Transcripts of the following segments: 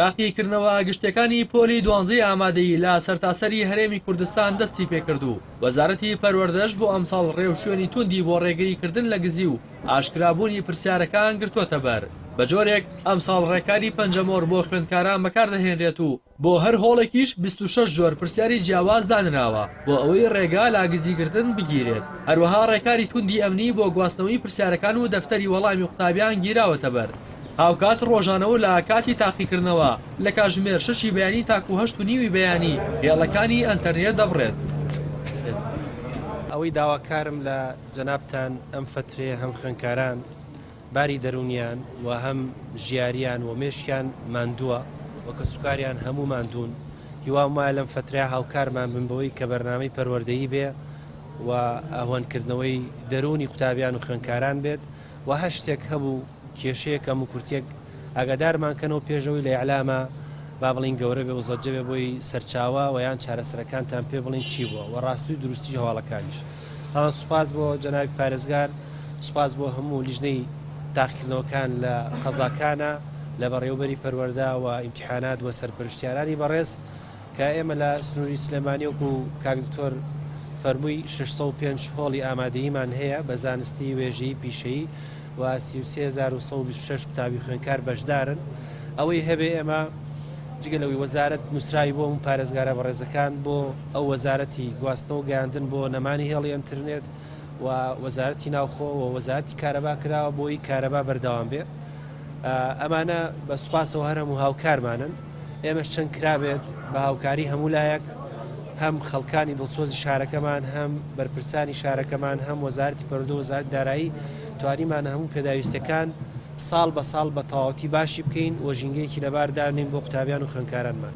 تاقیکردنەوە گشتەکانی پۆلی 12 ئامادەیی لە سەرتاسەری هەرێمی کوردستان دەستی پێکردو. وەزارەتی پەروەردەش بۆ ئەمساڵ ڕێوشوێنی توندی بۆ ڕێگریکردن لە گزی و ئاشکرابوونی پرسیارەکان گرتوۆتە بەر. بە جۆرێک ئەمساڵ ڕێکاری پەنجەمۆر بۆ خوێندکاران بەکاردەهێنرێت و بۆ هەر هۆڵێکیش 26 جۆر پرسیاری جیاواز دانراوە بۆ ئەوەی ڕێگا لا گزیگردن بگیرێت. هەروەها ڕێکاری توندی ئەمنی بۆ گواستنەوەی پرسیارەکان و دەفتەری وەڵامی قوتابیان گیراوەتە بەر. هاوکات ڕۆژانەوە لە کاتی تاقیکردنەوە لە کاتژمێر 6 بەیانی تاکو 8:30 بەیانی هێڵەکانی ئەنتەرنێت دەبڕێت. ئەوەی داواکارم لە جەنابتان ئەم فترێ هەم خوێندکاران باری دەرونیان و هەم ژیاریان و مێشکیان ماندووە و کەسوکاریان هەموو ماندوون. هیوام وایە لەم فترێ هاوکارمان بن بەوەی کە بەرنامەی پەروەردەیی بێ و ئەوەندکردنەوەی دەرونی قوتابیان و خوێندکاران بێت و هەر شتێک هەبوو کێشەیەکەم و کورتێک ئاگادارمانکەنەوە پێشەوەی لە ئیعلامە با بڵین گەورە بێ و زەجە بێ بۆی سەرچاوە و یان چارەسەرەکانتان پێ بڵین چی بووە و ڕاستی دروستی هەواڵەکانیش. هەڵان سوپاس بۆ جەنابی پارێزگار، سوپاس بۆ هەموو لیژنەی تاقیکردنەوەکان لە قەزاکانە لە بەڕێوەبەری پەروەردە و ئیمتیحانات و سەرپەرشتیارانی بەڕێز کە ئێمە لە سنووری سلێمانی وەکو کاک دکتۆر فەرمووی 605 هۆڵی ئامادەییمان هەیە بە زانستی وێژەی پیشەیی و 33126 قوتابی خوێندکار بەشدارن. ئەوەی هەبێ ئێمە جگەلەوەی وەزارەت نووسراوی بۆ ئەم پارێزگارە بەڕێزەکان بۆ ئەو وەزارەتی گواستنەوە گەیاندن بۆ نەمانی هێڵی ئینترنێت و وەزارەتی ناوخۆ و وەزارەتی کارەبا کراوە بۆی کارەبا بەردەوام بێ. ئەمانە بە سوپاسەوە هەر هەموو هاوکارمانن. ئێمەش چەند کرابێت بە هاوکاری هەموو لایەک هەم خەڵکانی دڵسۆزی شارەکەمان هەم بەرپرسانی شارەکەمان هەم وەزارەتی پەروەردە و وەزارەتی دارایی توانیمان هەموو پێداویستەکان ساڵ بە ساڵ بە تەواوەتی باشی بکەین و ژینگەیەکی لەباردانین بۆ قوتابیان و خوێندکارانمان.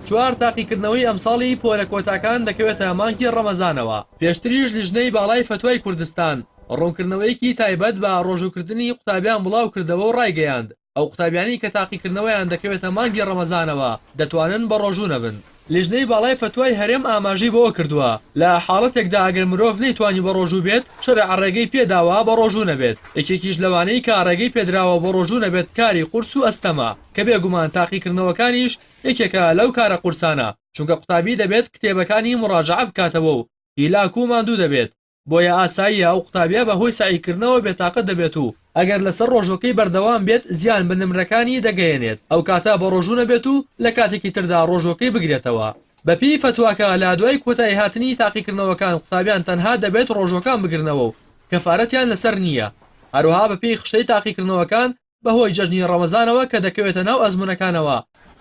4 تاقیکردنەوەی ئەمساڵی پۆلە کۆتاکان دەکەوێتە مانگی ڕەمەزانەوە. پێشتریش لیژنەی باڵای فتوای کوردستان ڕوونکردنەوەیەکی تایبەت بە ڕۆژوکردنی قوتابیان بڵاو کردەوە و ڕایگەیاند ئەو قوتابیانی کە تاقیکردنەوەیان دەکەوێتە مانگی ڕەمەزانەوە دەتوانن بە ڕۆژوو نەبن. لیژنەی باڵای فتوای هەرێم ئاماژەی بەوە کردووە لە حاڵەتێکدا ئەگەر مرۆڤ نەیتوانی بە ڕۆژوو بێت شەرع ڕێگەی پێداوە بە ڕۆژوو نەبێت. یەکێکیش لەوانەی کە ڕێگەی پێدراوە بە ڕۆژوو نەبێت کاری قورس و ئەستەمە کە بێگومان تاقیکردنەوەکانیش یەکێکە لەو کارە قورسانە چونکە قوتابی دەبێت کتێبەکانی مڕاجعە بکاتەوە و هیلاک و ماندوو دەبێت. بۆیە ئاساییە ئەو قوتابیە بەهۆی سعیکردنەوە بێتاقەت دەبێت و ئەگەر لەسەر ڕۆژۆکەی بەردەوام بێت زیان بە نمرەکانی دەگەیەنێت. ئەو کاتە بە ڕۆژوو نەبێت و لە کاتێکی تردا ڕۆژۆکەی بگرێتەوە. بەپی فتوواکە لە دوای کۆتایی هاتنی تاقیکردنەوەکان قوتابیان تەنها دەبێت ڕۆژۆکان بگرنەوە و کەفارەتیان لەسەر نییە. هەروەها بەپی خشتەی تاقیکردنەوەکان بەهۆی جەژنی ڕەمەزانەوە کە دەکەوێتە ناو ئەزمونەکانەوە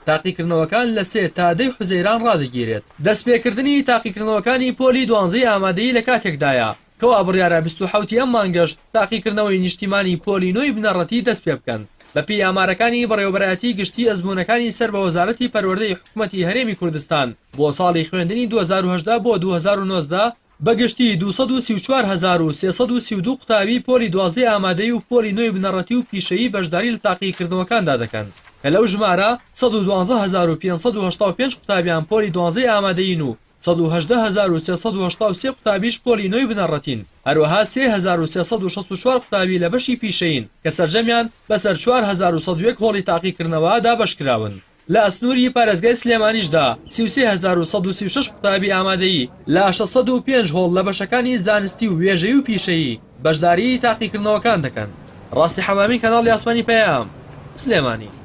تاقیکردنەوەکان لە 3 تا 10 حوزەیران ڕادەگیرێت. دەستپێکردنی تاقیکردنەوەکانی پۆلی 12 ئامادەیی لە کاتێکدایە کەوا بڕیارە 27 ئەم مانگەش تاقیکردنەوەی نیشتیمانی پۆلی نوێی بنەڕەتی دەست پێ بکەن. بەپی ئامارەکانی بەڕێوەبەرایەتی گشتی ئەزمونەکانی سەر بە وەزارەتی پەروەردەی حکوومەتی هەرێمی کوردستان بۆ ساڵی خوێندنی 2018 بۆ 2019 بەگشتی 234332 قوتابی پۆلی 12 ئامادەی و پۆلی نوێی بنەڕەتی و پیشەیی بەشداری لە تاقیکردنەوەکاندا دەکەن. کە لەو ژمارە 112585 قوتابیان پۆلی 12 ئامادەین و 118383 قوتابیش پۆلی نوێی بنەڕەتین. هەروەها 3364 قوتابی لە بەشی پیشەین کە سەرجەمیان بەسەر 4101 هۆڵی تاقیکردنەوە دابەشکراون. لە ئەسنووری پارێزگای سلێمانیشدا 33136 قوتابی ئامادەیی لە 605 هۆڵ لە بەشەکانی زانستی و وێژەی و پیشەیی بەشداری تاقیکردنەوەکان دەکەن. ڕاستی حەمامی کەناڵی ئاسمانی پەیام سلێمانی.